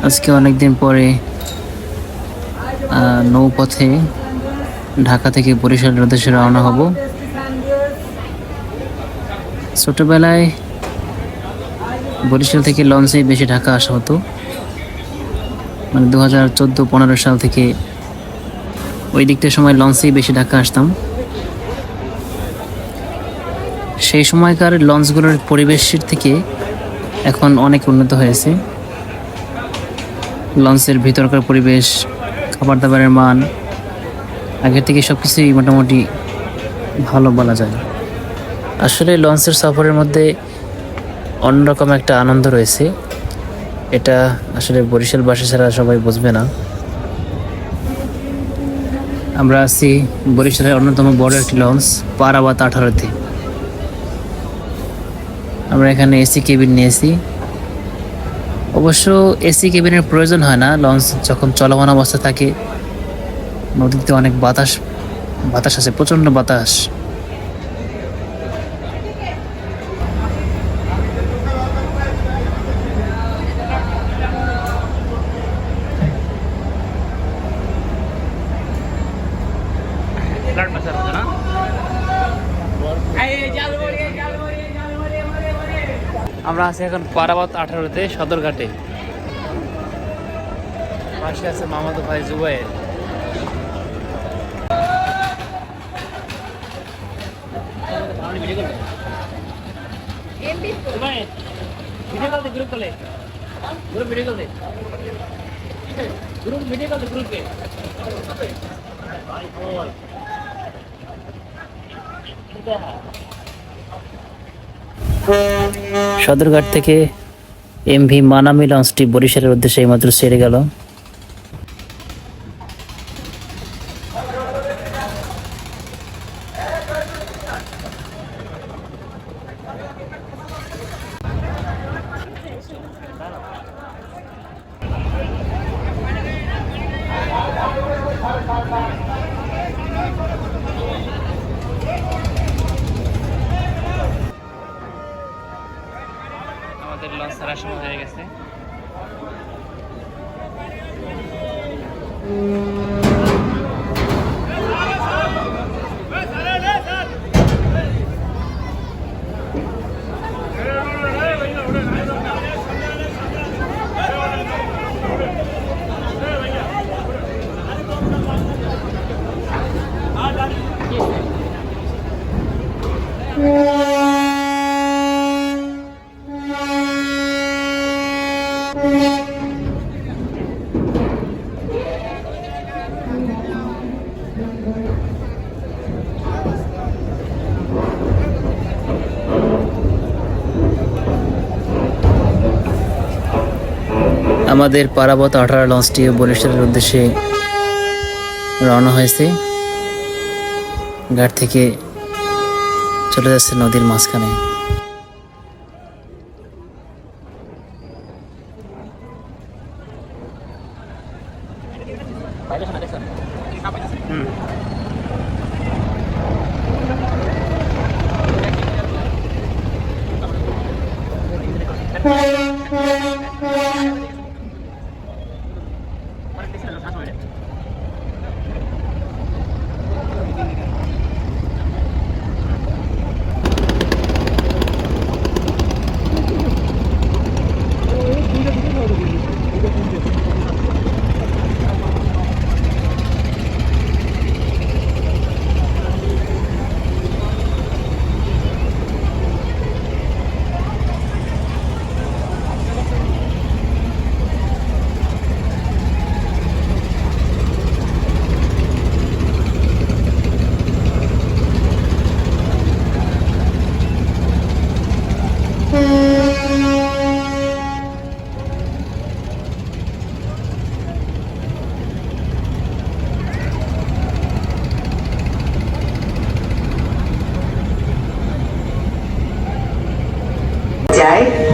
আজকে অনেকদিন পরে নৌপথে ঢাকা থেকে বরিশালের উদ্দেশ্যে রওনা হব। ছোটবেলায় বরিশাল থেকে লঞ্চেই বেশি ঢাকা আসা হতো, মানে 2014-15 সাল থেকে ওই দিকটার সময় লঞ্চেই বেশি ঢাকা আসতাম। সেই সময়কার লঞ্চগুলোর পরিবেশের থেকে এখন অনেক উন্নত হয়েছে। লঞ্চের ভিতরকার পরিবেশ, খাবার দাবারের মান আগের থেকে সব কিছুই মোটামুটি ভালো বলা যায়। আসলে লঞ্চের সফরের মধ্যে অন্যরকম একটা আনন্দ রয়েছে, এটা আসলে বরিশালবাসী ছাড়া সবাই বুঝবে না। আমরা আছি বরিশালের অন্যতম বড় একটি লঞ্চ পারাবাত 18-তে। আমরা এখানে এসি কেবিন নিয়েছি। অবশ্য এসি কেবিনের প্রয়োজন হয় না, লঞ্চ যখন চলমান অবস্থা থাকে। নদীতে অনেক বাতাস আছে, প্রচণ্ড বাতাস। আমরা আছি এখন পারাবাত 18-তে সদরঘাটে। পাশে আছে মামাতো ভাই জুবাইর। সদরঘাট থেকে এমভি মানামি লঞ্চটি বরিশালের উদ্দেশ্যে এইমাত্র ছেড়ে গেল। আমাদের লঞ্চ ছাড়ার সময় হয়ে গেছে। আমাদের পারাবত 18 লঞ্চটি বরিশালের উদ্দেশ্যে রওনা হয়েছে। ঘাট থেকে চলে যাচ্ছে নদীর মাঝখানে।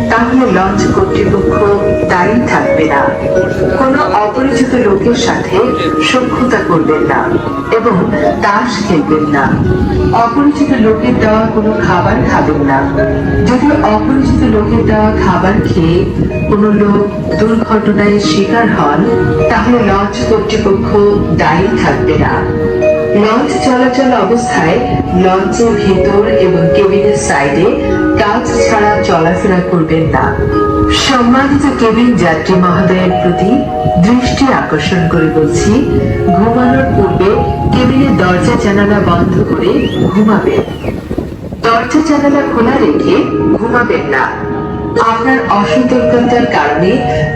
তাহলে লঞ্চ কর্তৃপক্ষ দায়ী থাকবে না। কোনো অপরিচিত লোকের সাথে সখ্যতা করবেন না এবং তাস খেলবেন না। অপরিচিত লোকের দেওয়া কোনো খাবার খাবেন না। যদি অপরিচিত লোকের দেওয়া খাবার খেয়ে কোনো লোক দুর্ঘটনায় শিকার হন, তাহলে লঞ্চ কর্তৃপক্ষ দায়ী থাকবে না। লঞ্চ চলাচল অবস্থায় লঞ্চের ভিতর এবং কেবিনের সাইডে কাঁচ ছাড়া চলাফেরা করবেন না। সম্মানিত কেবিন যাত্রী মহোদয়ের প্রতি দৃষ্টি আকর্ষণ করে বলছি, ঘুমানোর পূর্বে কেবিনের দরজা জানালা বন্ধ করে ঘুমাবেন। দরজা জানালা খোলা রেখে ঘুমাবেন না। আপনার অসতর্কতার কারণে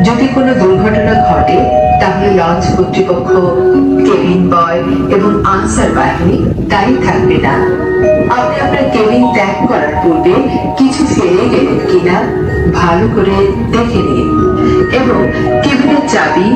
যদি কোনো দুর্ঘটনা ঘটে, তাহলে লঞ্চ কর্তৃপক্ষ, কেবিন বয় এবং আনসার বাহিনী দায়ী থাকবে না। আপনি আপনার কেবিন ত্যাগ করার পূর্বে কিছু ফেলে গেলেন কিনা ভালো করে দেখে নিন এবং কেবিনের চাবি